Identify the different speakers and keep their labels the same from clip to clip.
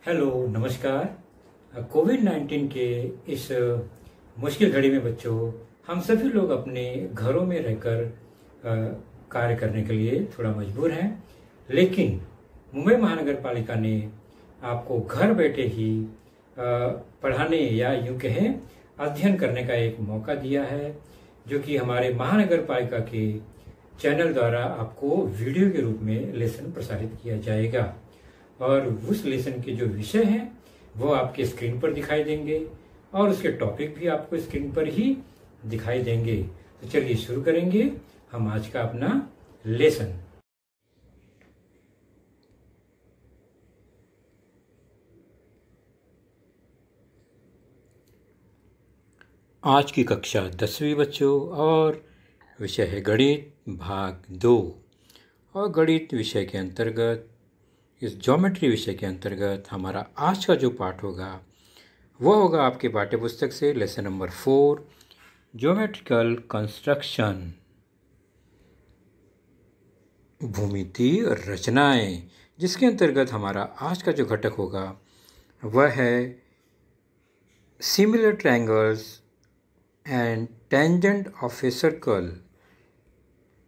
Speaker 1: Hello नमस्कार। कोविड-19 के इस मुश्किल घड़ी में बच्चों, हम सभी लोग अपने घरों में रहकर कार्य करने के लिए थोड़ा मजबूर हैं। लेकिन मुंबई महानगर पालिका ने आपको घर बैठे ही पढ़ाने या यूं कहें अध्ययन करने का एक मौका दिया है, जो कि हमारे महानगर पालिका के चैनल द्वारा आपको वीडियो के रूप में लेसन प्रसारित किया जाएगा। और उस लेसन के जो विषय हैं वो आपके स्क्रीन पर दिखाई देंगे और उसके टॉपिक भी आपको स्क्रीन पर ही दिखाई देंगे। तो चलिए शुरू करेंगे हम आज का अपना लेसन। आज की कक्षा 10वीं बच्चों और विषय है गणित भाग 2। और गणित विषय के अंतर्गत, इस ज्योमेट्री विषय के अंतर्गत हमारा आज का जो पाठ होगा वह होगा आपके पाठ्य पुस्तक से लेसन नंबर 4, ज्योमेट्रिकल कंस्ट्रक्शन, भूमिति रचनाएं, जिसके अंतर्गत हमारा आज का जो घटक होगा वह है similar triangles and tangent of a circle.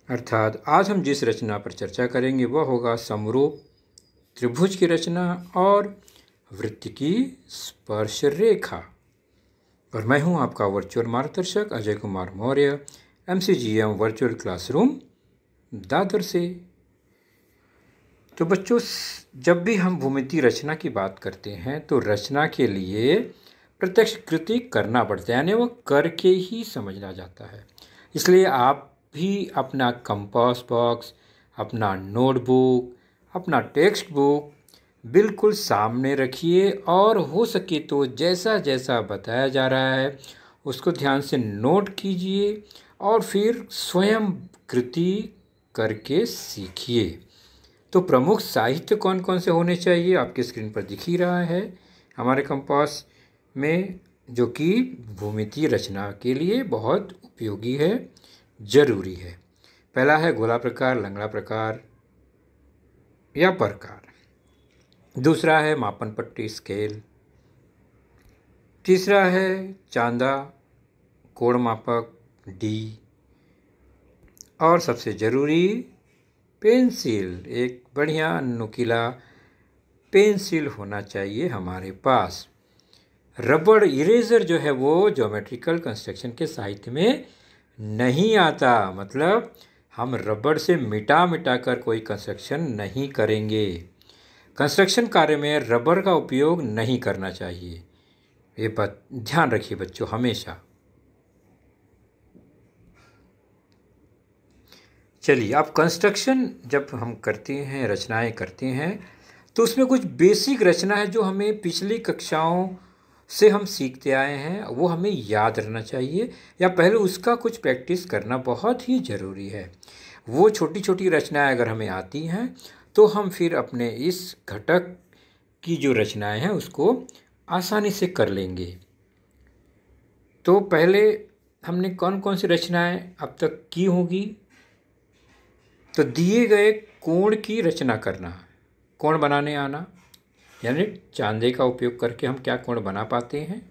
Speaker 1: अर्थात आज हम जिस रचना पर चर्चा करेंगे वह होगा समरूप त्रिभुज की रचना और वृत्त की स्पर्श रेखा। और मैं हूं आपका वर्चुअल मार्गदर्शक Ajay Kumar Maurya, MCGM virtual classroom Dadar से। तो बच्चों, जब भी हम भूमिति रचना की बात करते हैं तो रचना के लिए प्रत्यक्ष कृति करना पड़ता है, यानी वो करके ही समझना जाता है। इसलिए आप भी अपना कंपास बॉक्स, अपना नोटबुक, अपना टेक्स्ट बुक बिल्कुल सामने रखिए और हो सके तो जैसा जैसा बताया जा रहा है उसको ध्यान से नोट कीजिए और फिर स्वयं कृति करके सीखिए। तो प्रमुख साहित्य कौन कौन से होने चाहिए आपके स्क्रीन पर दिख ही रहा है हमारे कंपास में, जो कि भूमिति रचना के लिए बहुत उपयोगी है, जरूरी है। पहला है गोला प्रकार, लंगड़ा प्रकार या प्रकार। दूसरा है मापन पट्टी स्केल। तीसरा है चांदा, कोण मापक D। और सबसे ज़रूरी पेंसिल, एक बढ़िया नुकीला पेंसिल होना चाहिए हमारे पास। रबड़ इरेजर जो है वो ज्योमेट्रिकल कंस्ट्रक्शन के साहित्य में नहीं आता, मतलब हम रबड़ से मिटा मिटा कर कोई कंस्ट्रक्शन नहीं करेंगे। कंस्ट्रक्शन कार्य में रबड़ का उपयोग नहीं करना चाहिए, ये बात ध्यान रखिए बच्चों हमेशा। चलिए, अब कंस्ट्रक्शन जब हम करते हैं, रचनाएं करते हैं, तो उसमें कुछ बेसिक रचना है जो हमें पिछली कक्षाओं से हम सीखते आए हैं, वो हमें याद रहना चाहिए या पहले उसका कुछ प्रैक्टिस करना बहुत ही ज़रूरी है। वो छोटी छोटी रचनाएं अगर हमें आती हैं तो हम फिर अपने इस घटक की जो रचनाएं हैं उसको आसानी से कर लेंगे। तो पहले हमने कौन कौन सी रचनाएं अब तक की होगी? तो दिए गए कोण की रचना करना, कोण बनाने आना, यानी चांदे का उपयोग करके हम क्या कोण बना पाते हैं।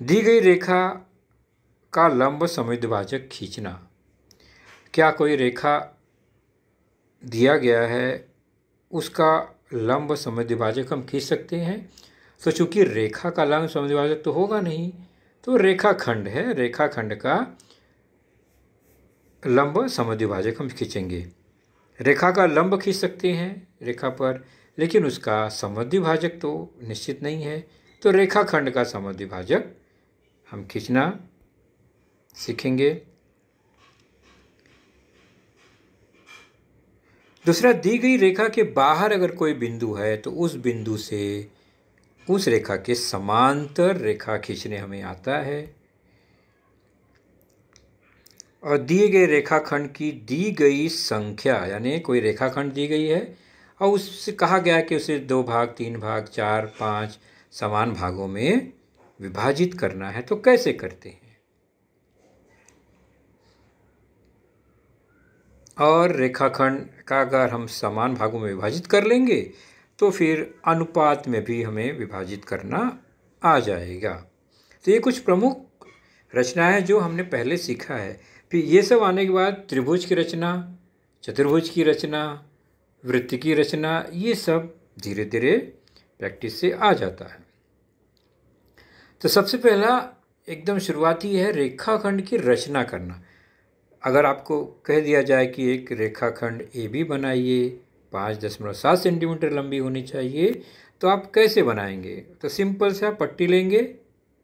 Speaker 1: दी गई रेखा का लंब समद्विभाजक खींचना, क्या कोई रेखा दिया गया है उसका लंब समद्विभाजक हम खींच सकते हैं? तो चूंकि रेखा का लंब समद्विभाजक तो होगा नहीं, तो रेखाखंड है, रेखाखंड का लंब समद्विभाजक हम खींचेंगे। रेखा का लंब खींच सकते हैं रेखा पर, लेकिन उसका समद्विभाजक तो निश्चित नहीं है, तो रेखाखंड का समद्विभाजक हम खींचना सीखेंगे। दूसरा, दी गई रेखा के बाहर अगर कोई बिंदु है तो उस बिंदु से उस रेखा के समांतर रेखा खींचने हमें आता है। और दिए गए रेखाखंड की दी गई संख्या, यानी कोई रेखाखंड दी गई है और उससे कहा गया है कि उसे 2 भाग, 3 भाग, 4, 5 समान भागों में विभाजित करना है, तो कैसे करते हैं? और रेखाखंड का अगर हम समान भागों में विभाजित कर लेंगे तो फिर अनुपात में भी हमें विभाजित करना आ जाएगा। तो ये कुछ प्रमुख रचनाएं जो हमने पहले सीखा है। फिर ये सब आने के बाद त्रिभुज की रचना, चतुर्भुज की रचना, वृत्त की रचना, ये सब धीरे धीरे प्रैक्टिस से आ जाता है। तो सबसे पहला एकदम शुरुआती है रेखाखंड की रचना करना। अगर आपको कह दिया जाए कि एक रेखाखंड ए बी बनाइए, 5.7 सेंटीमीटर लंबी होनी चाहिए, तो आप कैसे बनाएंगे? तो सिंपल से आप पट्टी लेंगे,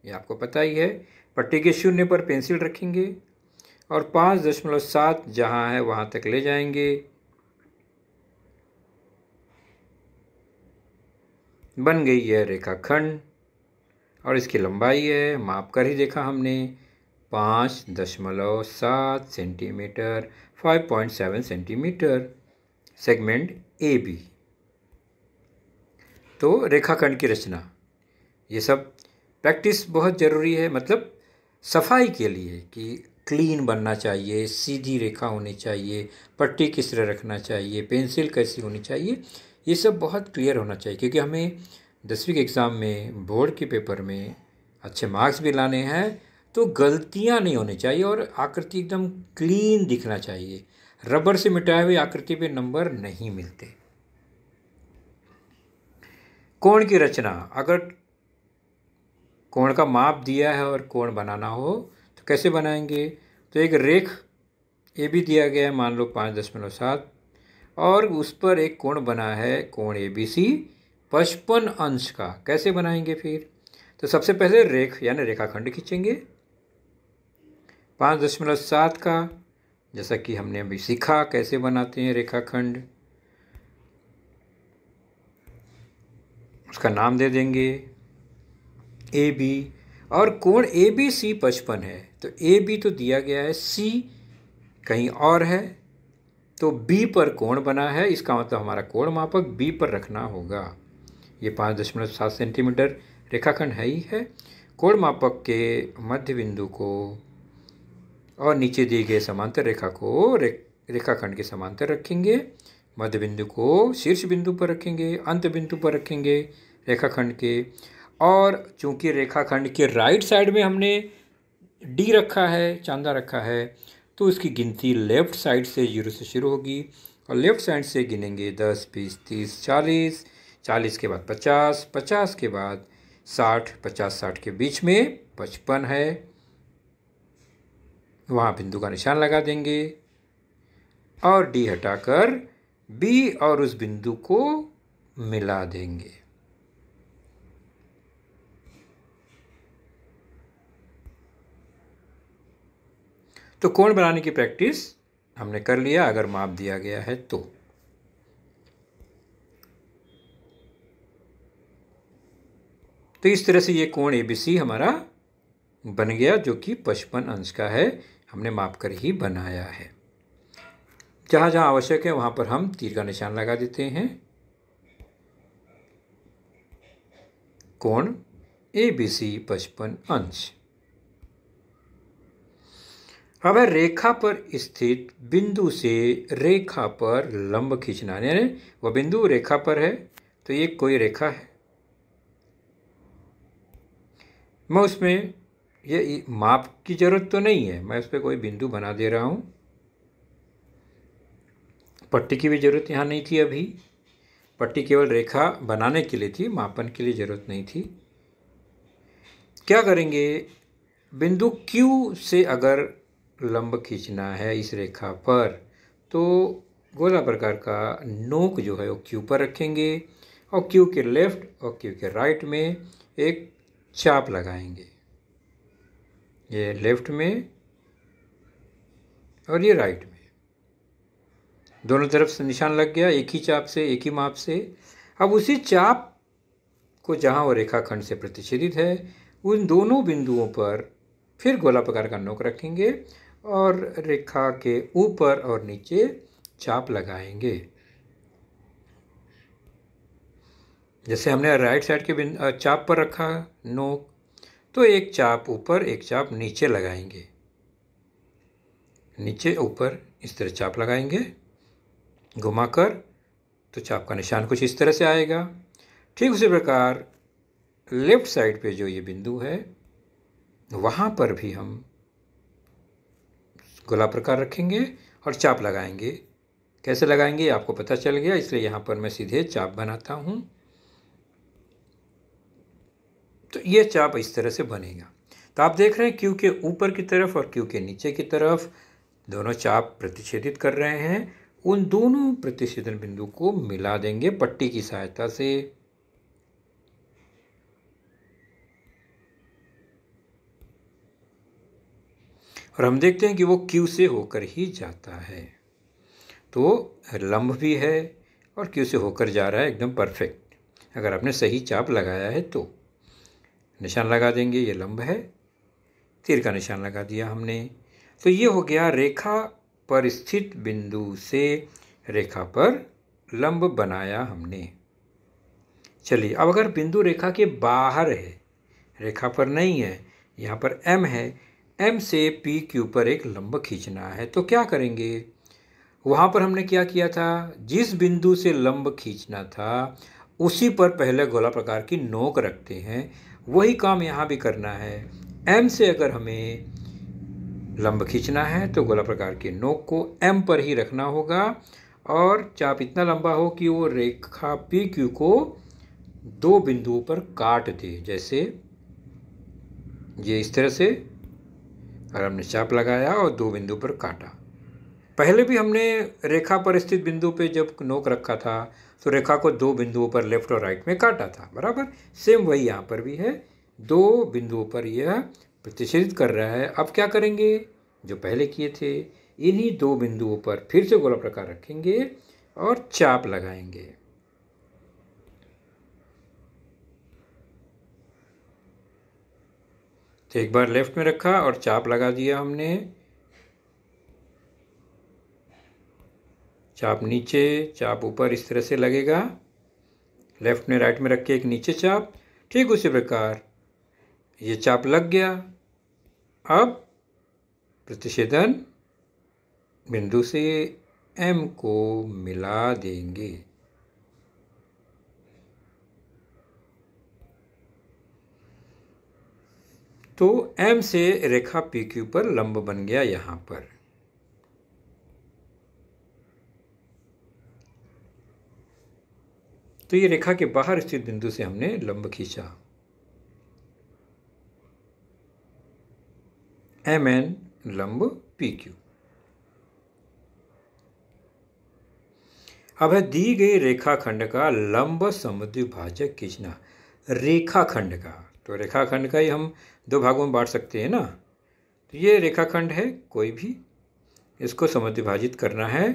Speaker 1: ये आपको पता ही है। पट्टी के शून्य पर पेंसिल रखेंगे और 5.7 जहाँ है वहाँ तक ले जाएंगे। बन गई है रेखाखंड और इसकी लंबाई है, माप कर ही देखा हमने, 5.7 centimetre, 5.7 centimetre, segment A B. तो रेखाखंड की रचना, ये सब प्रैक्टिस बहुत ज़रूरी है, मतलब सफाई के लिए कि क्लीन बनना चाहिए, सीधी रेखा होनी चाहिए, पट्टी किस तरह रखना चाहिए, पेंसिल कैसी होनी चाहिए, ये सब बहुत क्लियर होना चाहिए। क्योंकि हमें 10वीं के एग्ज़ाम में, बोर्ड के पेपर में अच्छे मार्क्स भी लाने हैं, तो गलतियां नहीं होनी चाहिए और आकृति एकदम क्लीन दिखना चाहिए। रबर से मिटाए हुए आकृति पे नंबर नहीं मिलते। कोण की रचना, अगर कोण का माप दिया है और कोण बनाना हो तो कैसे बनाएंगे? तो एक रेख ए बी दिया गया है, मान लो 5.7, और उस पर एक कोण बना है, कोण ए बी सी 55 अंश का। कैसे बनाएंगे फिर? तो सबसे पहले रेख यानी रेखाखंड खींचेंगे 5.7 का, जैसा कि हमने अभी सीखा कैसे बनाते हैं रेखाखंड। उसका नाम दे देंगे ए बी, और कोण ए बी सी 55 है, तो ए बी तो दिया गया है, सी कहीं और है, तो बी पर कोण बना है, इसका मतलब हमारा कोण मापक बी पर रखना होगा। ये 5.7 सेंटीमीटर रेखाखंड है ही है। कोण मापक के मध्य बिंदु को और नीचे दिए गए समांतर रेखा को रेखाखंड के समांतर रखेंगे, मध्य बिंदु को शीर्ष बिंदु पर रखेंगे, अंत बिंदु पर रखेंगे रेखाखंड के। और चूंकि रेखाखंड के राइट साइड में हमने डी रखा है, चांदा रखा है, तो उसकी गिनती लेफ्ट साइड से 0 से शुरू होगी और लेफ्ट साइड से गिनेंगे 10, 20, 30, 40, 40 के बाद 50, 50 के बाद 60, 50, 60 के बीच में 55 है, वहाँ बिंदु का निशान लगा देंगे और डी हटाकर बी और उस बिंदु को मिला देंगे। तो कोण बनाने की प्रैक्टिस हमने कर लिया अगर माप दिया गया है तो। इस तरह से ये कोण एबीसी हमारा बन गया, जो कि 55 अंश का है, हमने माप कर ही बनाया है। जहाँ जहाँ आवश्यक है वहाँ पर हम तीर का निशान लगा देते हैं। कोण एबीसी 55 अंश। अब है रेखा पर स्थित बिंदु से रेखा पर लंब खींचना, यानी वह बिंदु रेखा पर है, तो ये कोई रेखा है, मैं उसमें ये माप की जरूरत तो नहीं है, मैं उस पर कोई बिंदु बना दे रहा हूँ। पट्टी की भी जरूरत यहाँ नहीं थी अभी, पट्टी केवल रेखा बनाने के लिए थी, मापन के लिए जरूरत नहीं थी। क्या करेंगे? बिंदु Q से अगर लंब खींचना है इस रेखा पर, तो गोला प्रकार का नोक जो है वो Q पर रखेंगे और Q के लेफ्ट और Q के राइट में एक चाप लगाएंगे, ये लेफ्ट में और ये राइट में, दोनों तरफ से निशान लग गया एक ही चाप से, एक ही माप से। अब उसी चाप को जहाँ वो रेखाखंड से प्रतिच्छेदित है, उन दोनों बिंदुओं पर फिर गोला प्रकार का नोक रखेंगे और रेखा के ऊपर और नीचे चाप लगाएंगे। जैसे हमने राइट साइड के चाप पर रखा नोक, तो एक चाप ऊपर एक चाप नीचे लगाएंगे, नीचे ऊपर इस तरह चाप लगाएंगे घुमाकर, तो चाप का निशान कुछ इस तरह से आएगा। ठीक उसी प्रकार लेफ्ट साइड पे जो ये बिंदु है वहाँ पर भी हम गोला प्रकार रखेंगे और चाप लगाएंगे। कैसे लगाएंगे आपको पता चल गया, इसलिए यहाँ पर मैं सीधे चाप बनाता हूँ। तो ये चाप इस तरह से बनेगा। तो आप देख रहे हैं क्यू के ऊपर की तरफ और क्यू के नीचे की तरफ दोनों चाप प्रतिच्छेदित कर रहे हैं। उन दोनों प्रतिच्छेदन बिंदु को मिला देंगे पट्टी की सहायता से। और हम देखते हैं कि वो क्यू से होकर ही जाता है। तो लंब भी है और क्यू से होकर जा रहा है एकदम परफेक्ट। अगर आपने सही चाप लगाया है तो निशान लगा देंगे, ये लंब है, तीर का निशान लगा दिया हमने। तो ये हो गया रेखा पर स्थित बिंदु से रेखा पर लंब बनाया हमने। चलिए अब अगर बिंदु रेखा के बाहर है, रेखा पर नहीं है, यहाँ पर M है, M से PQ पर एक लंब खींचना है, तो क्या करेंगे? वहाँ पर हमने क्या किया था, जिस बिंदु से लंब खींचना था उसी पर पहले गोला प्रकार की नोक रखते हैं। वही काम यहाँ भी करना है। M से अगर हमें लंब खींचना है तो गोला प्रकार की नोक को M पर ही रखना होगा और चाप इतना लंबा हो कि वो रेखा PQ को दो बिंदुओं पर काट दे। जैसे ये इस तरह से, और हमने चाप लगाया और दो बिंदु पर काटा। पहले भी हमने रेखा पर स्थित बिंदु पे जब नोक रखा था तो रेखा को दो बिंदुओं पर लेफ्ट और राइट में काटा था, बराबर। सेम वही यहाँ पर भी है, दो बिंदुओं पर यह प्रतिच्छेदित कर रहा है। अब क्या करेंगे, जो पहले किए थे, इन्हीं दो बिंदुओं पर फिर से गोला प्रकार रखेंगे और चाप लगाएंगे। तो एक बार लेफ्ट में रखा और चाप लगा दिया हमने। चाप नीचे, चाप ऊपर, इस तरह से लगेगा। लेफ्ट में राइट में रख के एक नीचे चाप। ठीक उसी प्रकार ये चाप लग गया। अब प्रतिच्छेदन बिंदु से M को मिला देंगे। तो M से रेखा PQ पर लंब बन गया यहाँ पर। तो ये रेखा के बाहर स्थित बिंदु से हमने लंब खींचा। MN लंब PQ। अब है दी गई रेखाखंड का लंब समद्विभाजक खींचना। रेखाखंड का, तो रेखाखंड का ही हम दो भागों में बांट सकते हैं ना। तो ये रेखाखंड है कोई भी, इसको समद्विभाजित करना है।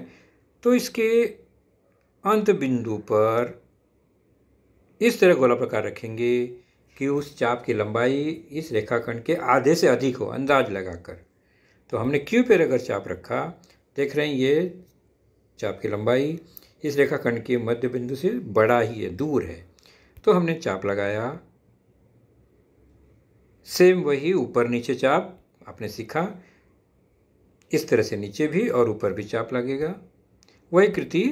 Speaker 1: तो इसके अंत बिंदु पर इस तरह गोला प्रकार रखेंगे कि उस चाप की लंबाई इस रेखाखंड के आधे से अधिक हो, अंदाज लगाकर। तो हमने Q पर अगर चाप रखा, देख रहे हैं ये चाप की लंबाई इस रेखाखंड के मध्य बिंदु से बड़ा ही है, दूर है। तो हमने चाप लगाया। सेम वही ऊपर नीचे चाप आपने सीखा, इस तरह से नीचे भी और ऊपर भी चाप लगेगा। वही कृति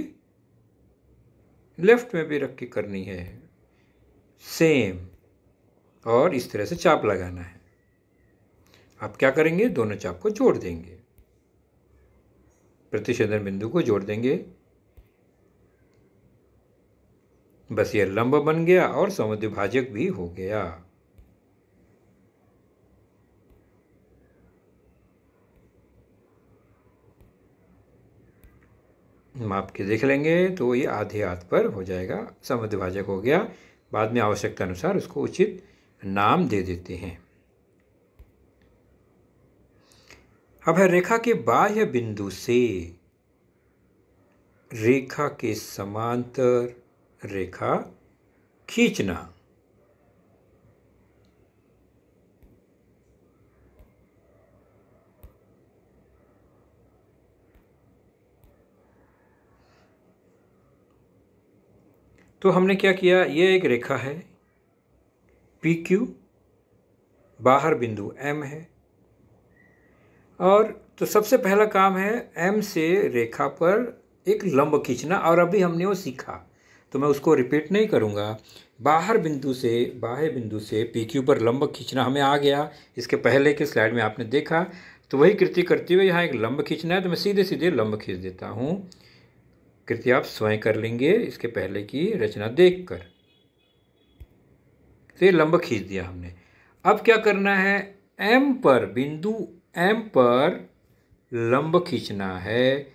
Speaker 1: लेफ्ट में भी रख के करनी है, सेम, और इस तरह से चाप लगाना है। आप क्या करेंगे, दोनों चाप को जोड़ देंगे, प्रतिच्छेदन बिंदु को जोड़ देंगे। बस ये लंब बन गया और समद्विभाजक भी हो गया। माप के देख लेंगे तो ये आधे हाथ पर हो जाएगा, समद्विभाजक हो गया। बाद में आवश्यकता अनुसार उसको उचित नाम दे देते हैं। अब है रेखा के बाह्य बिंदु से रेखा के समांतर रेखा खींचना। तो हमने क्या किया, ये एक रेखा है PQ, बाहर बिंदु M है, और तो सबसे पहला काम है M से रेखा पर एक लंब खींचना, और अभी हमने वो सीखा तो मैं उसको रिपीट नहीं करूँगा। बाहर बिंदु से बाह्य बिंदु से पी क्यू पर लंब खींचना हमें आ गया, इसके पहले के स्लाइड में आपने देखा। तो वही कृति करते हुए यहाँ एक लंब खींचना है, तो मैं सीधे सीधे लंब खींच देता हूँ। कृति आप स्वयं कर लेंगे इसके पहले की रचना देखकर। तो ये लंब खींच दिया हमने। अब क्या करना है, एम पर, बिंदु एम पर लंब खींचना है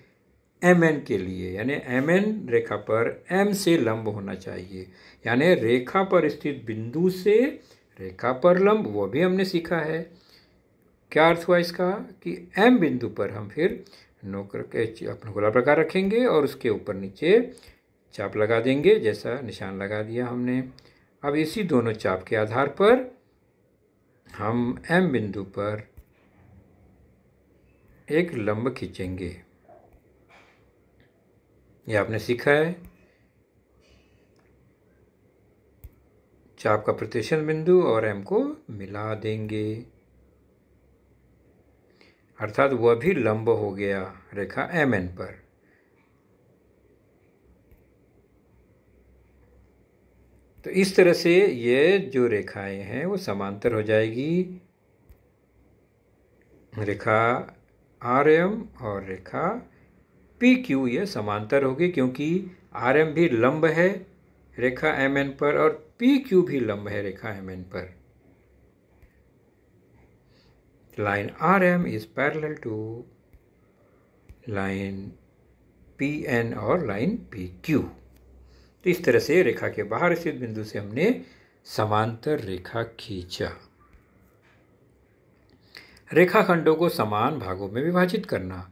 Speaker 1: एम एन के लिए, यानी एम एन रेखा पर एम से लंब होना चाहिए, यानी रेखा पर स्थित बिंदु से रेखा पर लंब, वो भी हमने सीखा है। क्या अर्थ हुआ इसका कि एम बिंदु पर हम फिर नोकर के अपना गोला प्रकार रखेंगे और उसके ऊपर नीचे चाप लगा देंगे, जैसा निशान लगा दिया हमने। अब इसी दोनों चाप के आधार पर हम एम बिंदु पर एक लंब खींचेंगे। ये आपने सीखा है। चाप का प्रतिच्छेद बिंदु और एम को मिला देंगे, अर्थात वह भी लंब हो गया रेखा एम एन पर। तो इस तरह से ये जो रेखाएं हैं वो समांतर हो जाएगी, रेखा आर एम और रेखा पी क्यू ये समांतर होगी, क्योंकि आर एम भी लंब है रेखा एम एन पर और पी क्यू भी लंब है रेखा एम एन पर। Line R M is parallel to line P N और लाइन पी क्यू। तो इस तरह से रेखा के बाहर स्थित बिंदु से हमने समांतर रेखा खींचा। रेखाखंडों को समान भागों में विभाजित करना।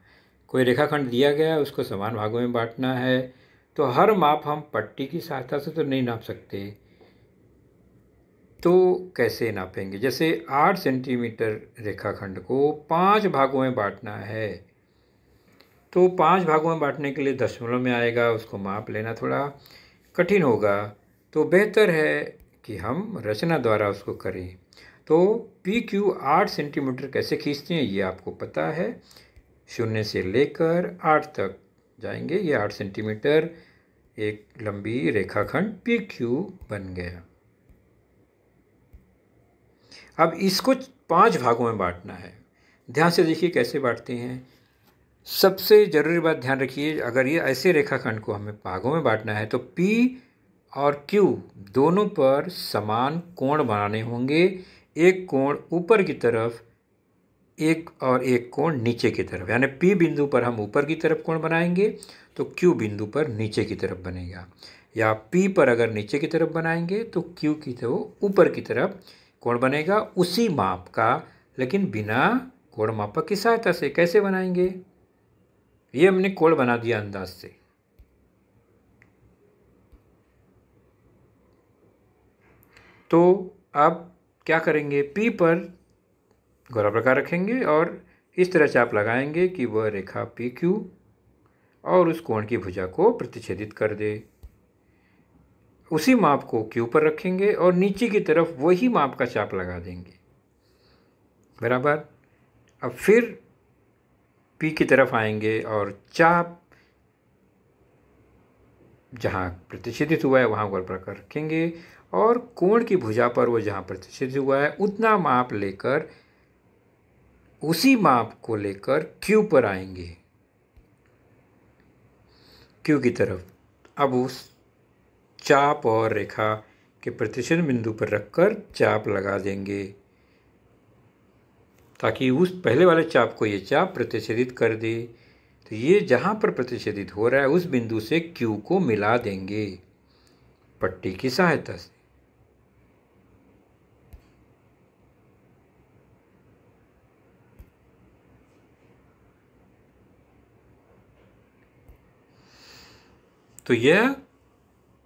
Speaker 1: कोई रेखाखंड दिया गया है, उसको समान भागों में बांटना है, तो हर माप हम पट्टी की सहायता से तो नहीं नाप सकते। तो कैसे नापेंगे, जैसे 8 सेंटीमीटर रेखाखंड को 5 भागों में बांटना है, तो 5 भागों में बांटने के लिए दशमलव में आएगा, उसको माप लेना थोड़ा कठिन होगा। तो बेहतर है कि हम रचना द्वारा उसको करें। तो पी क्यू 8 सेंटीमीटर कैसे खींचते हैं ये आपको पता है। 0 से लेकर 8 तक जाएंगे, ये 8 सेंटीमीटर एक लंबी रेखाखंड पी क्यू बन गया। अब इसको 5 भागों में बांटना है। ध्यान से देखिए कैसे बांटते हैं। सबसे ज़रूरी बात ध्यान रखिए, अगर ये ऐसे रेखाखंड को हमें भागों में बांटना है तो P और Q दोनों पर समान कोण बनाने होंगे। एक कोण ऊपर की तरफ, एक और एक कोण नीचे की तरफ, यानी P बिंदु पर हम ऊपर की तरफ कोण बनाएंगे तो Q बिंदु पर नीचे की तरफ बनेगा, या P पर अगर नीचे की तरफ बनाएंगे तो Q की तरफ ऊपर की तरफ कोण बनेगा, उसी माप का, लेकिन बिना कोण मापक की सहायता से। कैसे बनाएंगे, ये हमने कोण बना दिया अंदाज से। तो अब क्या करेंगे, P पर गोला प्रकार रखेंगे और इस तरह चाप लगाएंगे कि वह रेखा पी क्यू और उस कोण की भुजा को प्रतिच्छेदित कर दे। उसी माप को Q पर रखेंगे और नीचे की तरफ वही माप का चाप लगा देंगे, बराबर। अब फिर P की तरफ आएंगे और चाप जहाँ प्रतिच्छेदित हुआ है वहाँ गोल प्रकार रखेंगे और कोण की भुजा पर वो जहाँ प्रतिच्छेदित हुआ है उतना माप लेकर, उसी माप को लेकर Q पर आएंगे, Q की तरफ। अब उस चाप और रेखा के प्रतिच्छेद बिंदु पर रखकर चाप लगा देंगे, ताकि उस पहले वाले चाप को ये चाप प्रतिच्छेदित कर दे। तो ये जहाँ पर प्रतिच्छेदित हो रहा है उस बिंदु से Q को मिला देंगे पट्टी की सहायता से। तो यह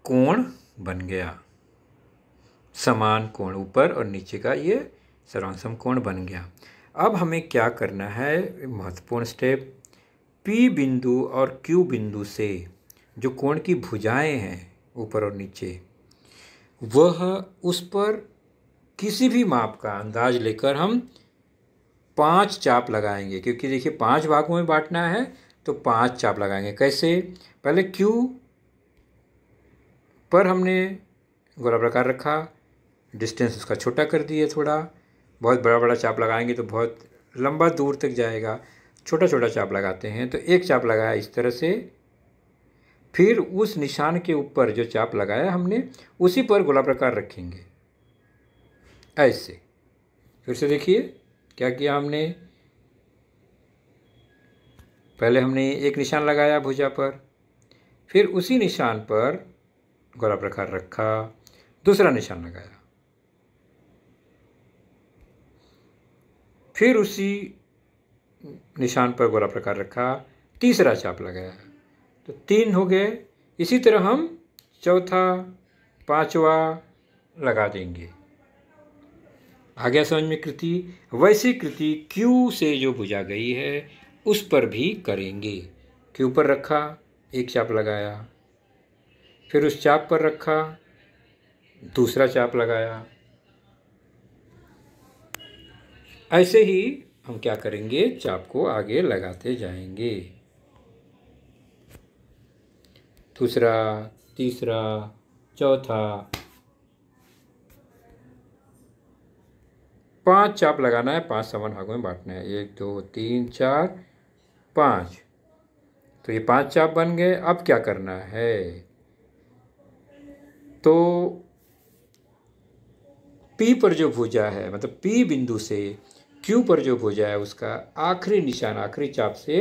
Speaker 1: कोण बन गया, समान कोण ऊपर और नीचे का ये सर्वांगसम कोण बन गया। अब हमें क्या करना है, महत्वपूर्ण स्टेप, P बिंदु और Q बिंदु से जो कोण की भुजाएं हैं ऊपर और नीचे, वह उस पर किसी भी माप का अंदाज लेकर हम 5 चाप लगाएंगे, क्योंकि देखिए 5 भागों में बांटना है तो 5 चाप लगाएंगे। कैसे? पहले क्यू पर हमने गोला प्रकार रखा, डिस्टेंस उसका छोटा कर दिए थोड़ा। बहुत बड़ा बड़ा चाप लगाएंगे तो बहुत लंबा दूर तक जाएगा, छोटा छोटा चाप लगाते हैं। तो एक चाप लगाया इस तरह से, फिर उस निशान के ऊपर जो चाप लगाया हमने उसी पर गोला प्रकार रखेंगे ऐसे। फिर से देखिए क्या किया हमने। पहले हमने एक निशान लगाया भुजा पर, फिर उसी निशान पर गोला प्रकार रखा, दूसरा निशान लगाया, फिर उसी निशान पर गोला प्रकार रखा, तीसरा चाप लगाया, तो 3 हो गए। इसी तरह हम चौथा, पांचवा लगा देंगे। आ गया समझ में कृति? वैसी कृति क्यू से जो भुजा गई है उस पर भी करेंगे। क्यू पर रखा, एक चाप लगाया, फिर उस चाप पर रखा, दूसरा चाप लगाया। ऐसे ही हम क्या करेंगे, चाप को आगे लगाते जाएंगे। दूसरा, तीसरा, चौथा, 5 चाप लगाना है, 5 समान भागों में बांटना है। 1 2 3 4 5। तो ये 5 चाप बन गए। अब क्या करना है, तो P पर जो भुजा है, मतलब P बिंदु से Q पर जो भुजा है उसका आखिरी निशान आखिरी चाप से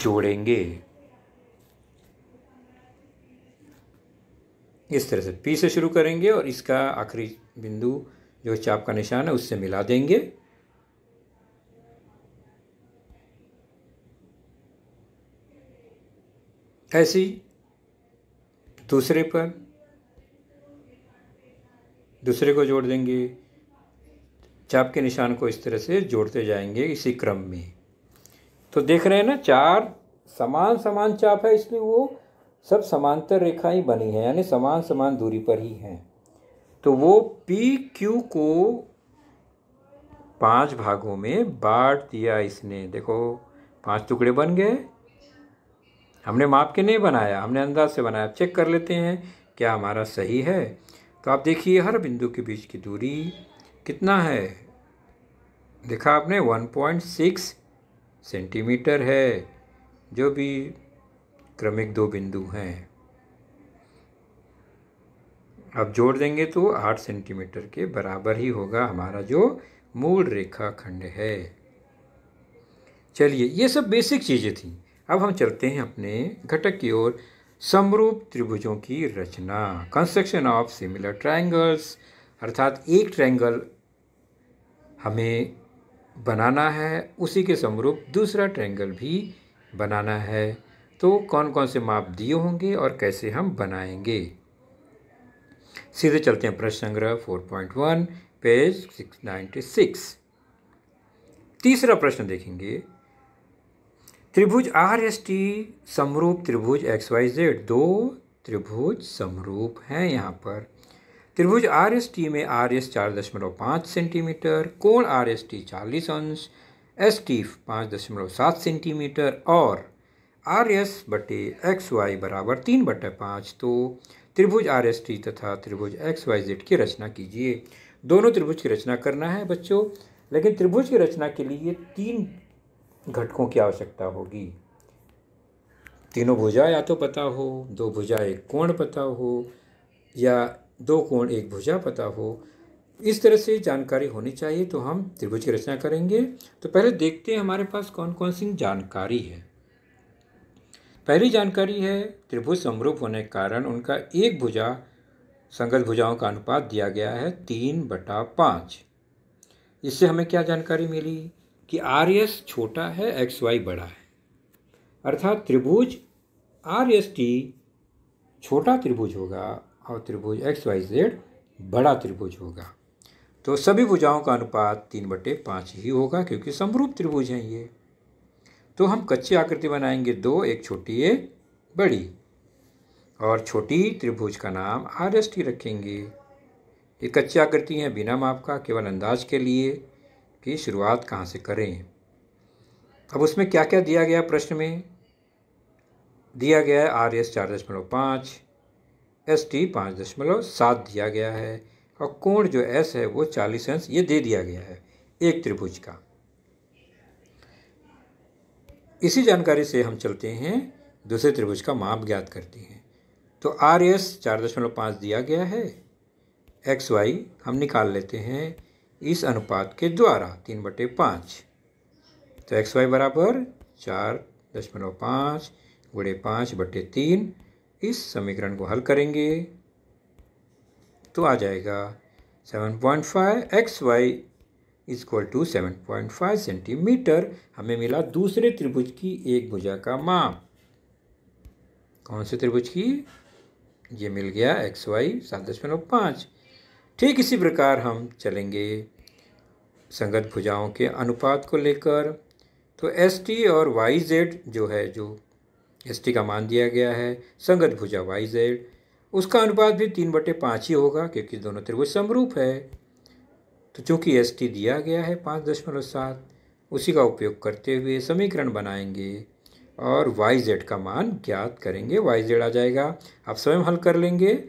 Speaker 1: जोड़ेंगे। इस तरह से P से शुरू करेंगे और इसका आखिरी बिंदु जो चाप का निशान है उससे मिला देंगे। ऐसे ही दूसरे को जोड़ देंगे। चाप के निशान को इस तरह से जोड़ते जाएंगे इसी क्रम में। तो देख रहे हैं ना, 4 समान समान चाप है, इसलिए वो सब समांतर रेखा ही बनी है, यानी समान समान दूरी पर ही हैं। तो वो पी क्यू को 5 भागों में बांट दिया इसने। देखो 5 टुकड़े बन गए। हमने माप के नहीं बनाया, हमने अंदाज से बनाया। चेक कर लेते हैं क्या हमारा सही है। तो आप देखिए हर बिंदु के बीच की दूरी कितना है, देखा आपने 1.6 सेंटीमीटर है, जो भी क्रमिक 2 बिंदु हैं। अब जोड़ देंगे तो 8 सेंटीमीटर के बराबर ही होगा हमारा जो मूल रेखाखंड है। चलिए ये सब बेसिक चीज़ें थी। अब हम चलते हैं अपने घटक की ओर। समरूप त्रिभुजों की रचना, कंस्ट्रक्शन ऑफ सिमिलर ट्रायंगल्स, अर्थात एक ट्रायंगल हमें बनाना है, उसी के समरूप दूसरा ट्रायंगल भी बनाना है। तो कौन कौन से माप दिए होंगे और कैसे हम बनाएंगे। सीधे चलते हैं प्रश्न संग्रह 4.1 पेज 696। तीसरा प्रश्न देखेंगे। त्रिभुज RST समरूप त्रिभुज XYZ, 2 त्रिभुज समरूप हैं। यहाँ पर त्रिभुज RST में RS 4.5 सेंटीमीटर, कोण RST 40 अंश, ST 5.7 सेंटीमीटर और RS बटे XY बराबर 3/5। तो त्रिभुज RST तथा त्रिभुज XYZ की रचना कीजिए। दोनों त्रिभुज की रचना करना है बच्चों, लेकिन त्रिभुज की रचना के लिए 3 घटकों की आवश्यकता होगी। तीनों भुजा या तो पता हो, 2 भुजा 1 कोण पता हो, या 2 कोण 1 भुजा पता हो। इस तरह से जानकारी होनी चाहिए तो हम त्रिभुज की रचना करेंगे। तो पहले देखते हैं हमारे पास कौन कौन सी जानकारी है। पहली जानकारी है त्रिभुज समरूप होने के कारण उनका एक भुजा संगत भुजाओं का अनुपात दिया गया है 3/5। इससे हमें क्या जानकारी मिली कि RS छोटा है, XY बड़ा है, अर्थात त्रिभुज RST छोटा त्रिभुज होगा और त्रिभुज XYZ बड़ा त्रिभुज होगा। तो सभी भुजाओं का अनुपात 3/5 ही होगा, क्योंकि समरूप त्रिभुज हैं ये। तो हम कच्ची आकृति बनाएंगे 2, एक छोटी एक बड़ी, और छोटी त्रिभुज का नाम RST रखेंगे। ये कच्ची आकृति है बिना माप का, केवल अंदाज के लिए कि शुरुआत कहाँ से करें। अब उसमें क्या क्या दिया गया प्रश्न में, दिया गया है आर एस 4.5, एस टी 5.7 दिया गया है और कोण जो एस है वो 40 अंश ये दे दिया गया है एक त्रिभुज का। इसी जानकारी से हम चलते हैं दूसरे त्रिभुज का माप ज्ञात करते हैं। तो आर एस 4.5 दिया गया है, एक्स वाई हम निकाल लेते हैं इस अनुपात के द्वारा 3/5। तो एक्स वाई बराबर 4.5 गुणे 5/3। इस समीकरण को हल करेंगे तो आ जाएगा 7.5 X Y equal to 7.5 centimetre. हमें मिला दूसरे त्रिभुज की एक भुजा का माप। कौन से त्रिभुज की? ये मिल गया एक्स वाई 7.5। ठीक इसी प्रकार हम चलेंगे संगत भुजाओं के अनुपात को लेकर। तो एस टी और वाई जेड जो है, जो एस टी का मान दिया गया है संगत भुजा वाई जेड, उसका अनुपात भी 3/5 ही होगा क्योंकि दोनों त्रिभुज समरूप है। तो चूंकि एस टी दिया गया है 5.7, उसी का उपयोग करते हुए समीकरण बनाएंगे और वाई जेड का मान ज्ञात करेंगे। वाई जेड आ जाएगा, आप स्वयं हल कर लेंगे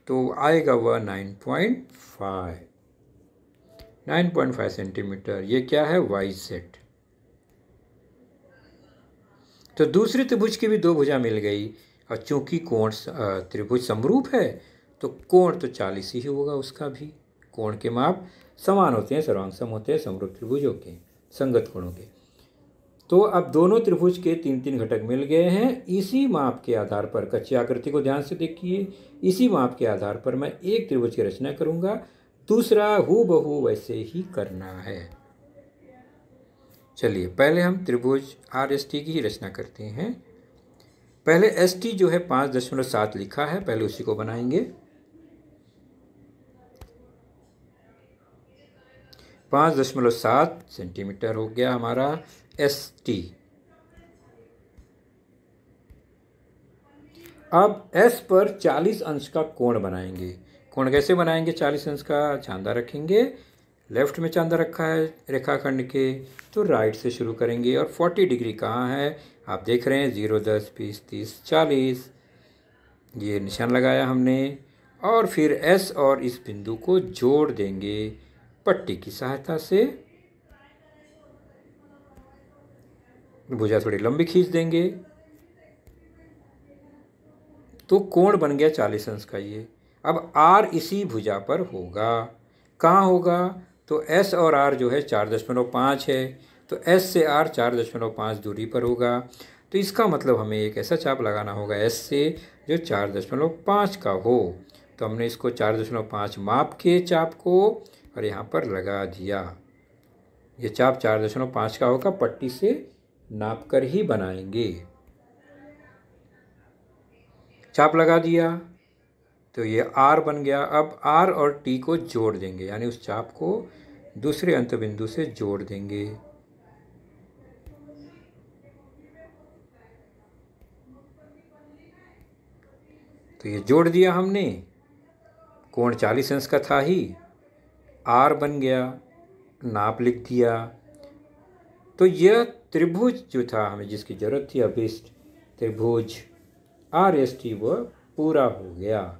Speaker 1: तो आएगा वह 9.5 सेंटीमीटर। ये क्या है? Y Z. तो दूसरी त्रिभुज की भी दो भुजा मिल गई और चूंकि कोण त्रिभुज समरूप है तो कोण तो 40 ही होगा उसका भी। कोण के माप समान होते हैं, सर्वांग सम होते हैं समरूप त्रिभुजों के, संगत कोणों के। तो अब दोनों त्रिभुज के 3-3 घटक मिल गए हैं। इसी माप के आधार पर, कच्ची आकृति को ध्यान से देखिए, इसी माप के आधार पर मैं एक त्रिभुज की रचना करूंगा, दूसरा हूबहू वैसे ही करना है। चलिए पहले हम त्रिभुज आर एस टी की ही रचना करते हैं। पहले एस टी जो है 5.7 लिखा है, पहले उसी को बनाएंगे। 5.7 सेंटीमीटर हो गया हमारा एस टी। अब एस पर 40 अंश का कोण बनाएंगे। कोण कैसे बनाएंगे 40 अंश का? चांदा रखेंगे, लेफ्ट में चांदा रखा है रेखाखंड के, तो राइट से शुरू करेंगे। और 40 डिग्री कहाँ है? आप देख रहे हैं 0, 10, 20, 30, 40, ये निशान लगाया हमने। और फिर एस और इस बिंदु को जोड़ देंगे पट्टी की सहायता से। भुजा थोड़ी लंबी खींच देंगे तो कोण बन गया 40 अंश का ये। अब आर इसी भुजा पर होगा। कहाँ होगा? तो एस और आर जो है 4.5 है, तो एस से आर 4.5 दूरी पर होगा। तो इसका मतलब हमें एक ऐसा चाप लगाना होगा एस से जो 4.5 का हो। तो हमने इसको 4.5 माप के चाप को और यहाँ पर लगा दिया। ये चाप 4.5 का होगा, पट्टी से नाप कर ही बनाएंगे। चाप लगा दिया तो ये आर बन गया। अब आर और टी को जोड़ देंगे, यानी उस चाप को दूसरे अंत बिंदु से जोड़ देंगे। तो ये जोड़ दिया हमने, कोण 40 अंश का था ही, आर बन गया, नाप लिख दिया। तो यह त्रिभुज जो था हमें जिसकी जरूरत थी, अभिष्ट त्रिभुज आर एस टी, वह पूरा हो गया।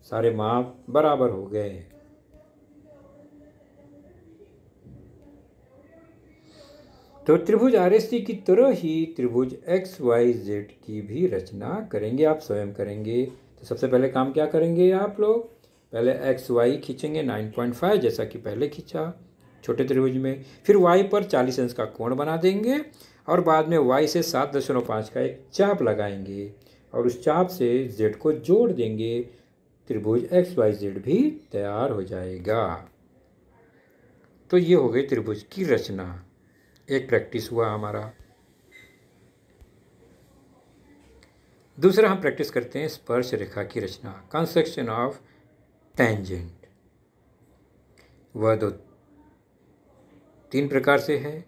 Speaker 1: सारे माप बराबर हो गए। तो त्रिभुज आर एस टी की तरह ही त्रिभुज एक्स वाई जेड की भी रचना करेंगे, आप स्वयं करेंगे। तो सबसे पहले काम क्या करेंगे आप लोग? पहले एक्स वाई खींचेंगे 9.5 जैसा कि पहले खींचा छोटे त्रिभुज में। फिर वाई पर 40 अंश का कोण बना देंगे और बाद में वाई से 7.5 का एक चाप लगाएंगे और उस चाप से जेड को जोड़ देंगे। त्रिभुज एक्स वाई जेड भी तैयार हो जाएगा। तो ये हो गई त्रिभुज की रचना। एक प्रैक्टिस हुआ हमारा। दूसरा हम प्रैक्टिस करते हैं स्पर्श रेखा की रचना, कंस्ट्रक्शन ऑफ टेंजेंट। वह 3 प्रकार से है।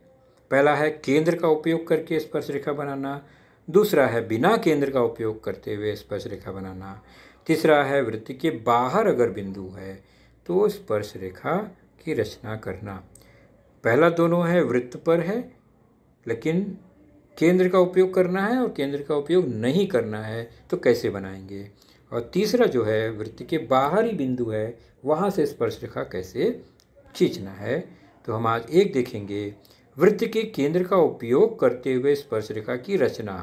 Speaker 1: पहला है केंद्र का उपयोग करके स्पर्श रेखा बनाना, दूसरा है बिना केंद्र का उपयोग करते हुए स्पर्श रेखा बनाना, तीसरा है वृत्त के बाहर अगर बिंदु है तो स्पर्श रेखा की रचना करना। पहला दोनों है वृत्त पर है, लेकिन केंद्र का उपयोग करना है और केंद्र का उपयोग नहीं करना है तो कैसे बनाएंगे। और तीसरा जो है वृत्त के बाहरी बिंदु है वहाँ से स्पर्श रेखा कैसे खींचना है। तो हम आज एक देखेंगे वृत्त के केंद्र का उपयोग करते हुए स्पर्श रेखा की रचना।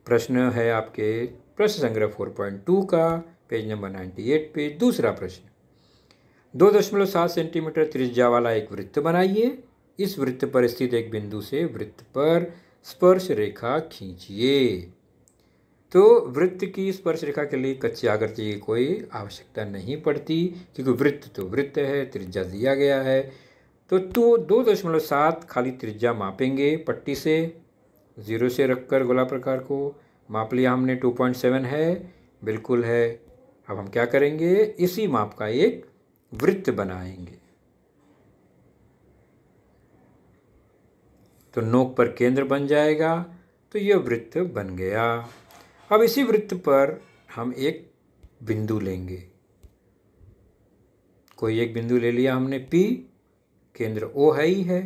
Speaker 1: प्रश्न है आपके प्रश्न संग्रह 4.2 का पेज नंबर 98 पे। दूसरा प्रश्न, 2.7 सेंटीमीटर त्रिज्या वाला एक वृत्त बनाइए। इस वृत्त पर स्थित एक बिंदु से वृत्त पर स्पर्श रेखा खींचिए। तो वृत्त की स्पर्श रेखा के लिए कच्ची आकृति की कोई आवश्यकता नहीं पड़ती क्योंकि वृत्त तो वृत्त है, त्रिज्या दिया गया है। तो 2.7 खाली त्रिज्या मापेंगे पट्टी से, 0 से रखकर गोलाप्रकार को माप लिया हमने। 2.7 है, बिल्कुल है। अब हम क्या करेंगे, इसी माप का एक वृत्त बनाएंगे। तो नोक पर केंद्र बन जाएगा, तो यह वृत्त बन गया। अब इसी वृत्त पर हम एक बिंदु लेंगे। कोई एक बिंदु ले लिया हमने P, केंद्र O है ही है।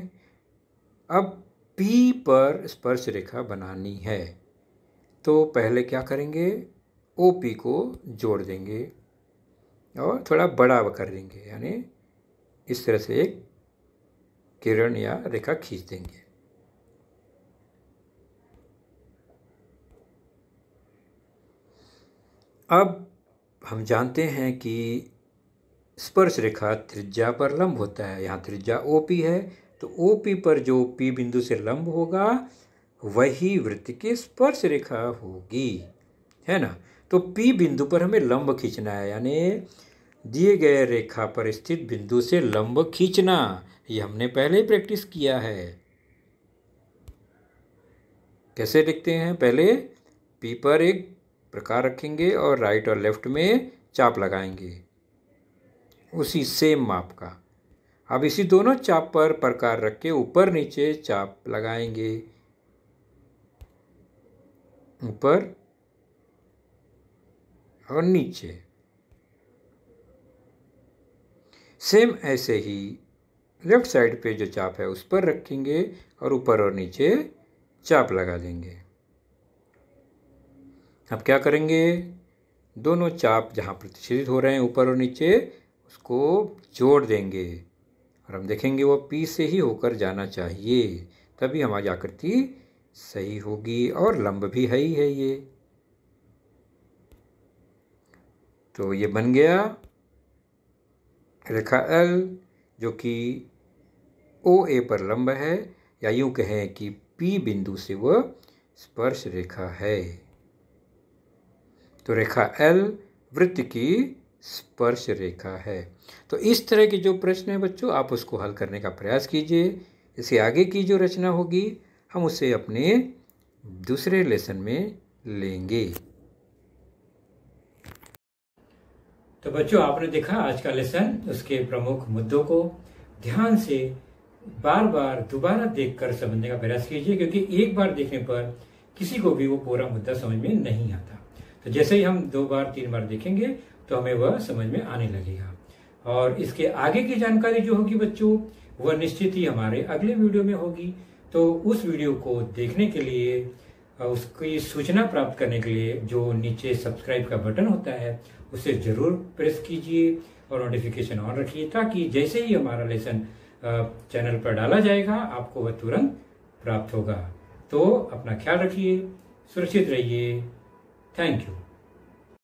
Speaker 1: अब P पर स्पर्श रेखा बनानी है तो पहले क्या करेंगे, OP को जोड़ देंगे और थोड़ा बड़ा कर देंगे, यानी इस तरह से एक किरण या रेखा खींच देंगे। अब हम जानते हैं कि स्पर्श रेखा त्रिज्या पर लंब होता है। यहाँ त्रिज्या OP है तो OP पर जो P बिंदु से लंब होगा वही वृत्त की स्पर्श रेखा होगी, है ना। तो P बिंदु पर हमें लंब खींचना है, यानी दिए गए रेखा पर स्थित बिंदु से लंब खींचना। ये हमने पहले ही प्रैक्टिस किया है। कैसे लिखते हैं, पहले P पर एक प्रकार रखेंगे और राइट और लेफ्ट में चाप लगाएंगे उसी सेम माप का। अब इसी दोनों चाप पर प्रकार रख के ऊपर नीचे चाप लगाएंगे, ऊपर और नीचे। सेम ऐसे ही लेफ्ट साइड पे जो चाप है उस पर रखेंगे और ऊपर और नीचे चाप लगा देंगे। अब क्या करेंगे, दोनों चाप जहाँ प्रतिच्छेदित हो रहे हैं ऊपर और नीचे उसको जोड़ देंगे और हम देखेंगे वो P से ही होकर जाना चाहिए, तभी हमारी आकृति सही होगी और लंब भी है ही है ये। तो ये बन गया रेखा L जो कि OA पर लंब है, या यूँ कहें कि P बिंदु से वह स्पर्श रेखा है। तो रेखा L वृत्त की स्पर्श रेखा है। तो इस तरह के जो प्रश्न हैं बच्चों, आप उसको हल करने का प्रयास कीजिए। इसके आगे की जो रचना होगी हम उसे अपने दूसरे लेसन में लेंगे। तो बच्चों, आपने देखा आज का लेसन, उसके प्रमुख मुद्दों को ध्यान से बार बार दोबारा देखकर समझने का प्रयास कीजिए, क्योंकि एक बार देखने पर किसी को भी वो पूरा मुद्दा समझ में नहीं आता। तो जैसे ही हम 2 बार 3 बार देखेंगे तो हमें वह समझ में आने लगेगा। और इसके आगे की जानकारी जो होगी बच्चों, वह निश्चित ही हमारे अगले वीडियो में होगी। तो उस वीडियो को देखने के लिए, उसकी सूचना प्राप्त करने के लिए जो नीचे सब्सक्राइब का बटन होता है उसे जरूर प्रेस कीजिए और नोटिफिकेशन ऑन रखिए, ताकि जैसे ही हमारा लेसन चैनल पर डाला जाएगा आपको वह तुरंत प्राप्त होगा। तो अपना ख्याल रखिए, सुरक्षित रहिए। Thank you.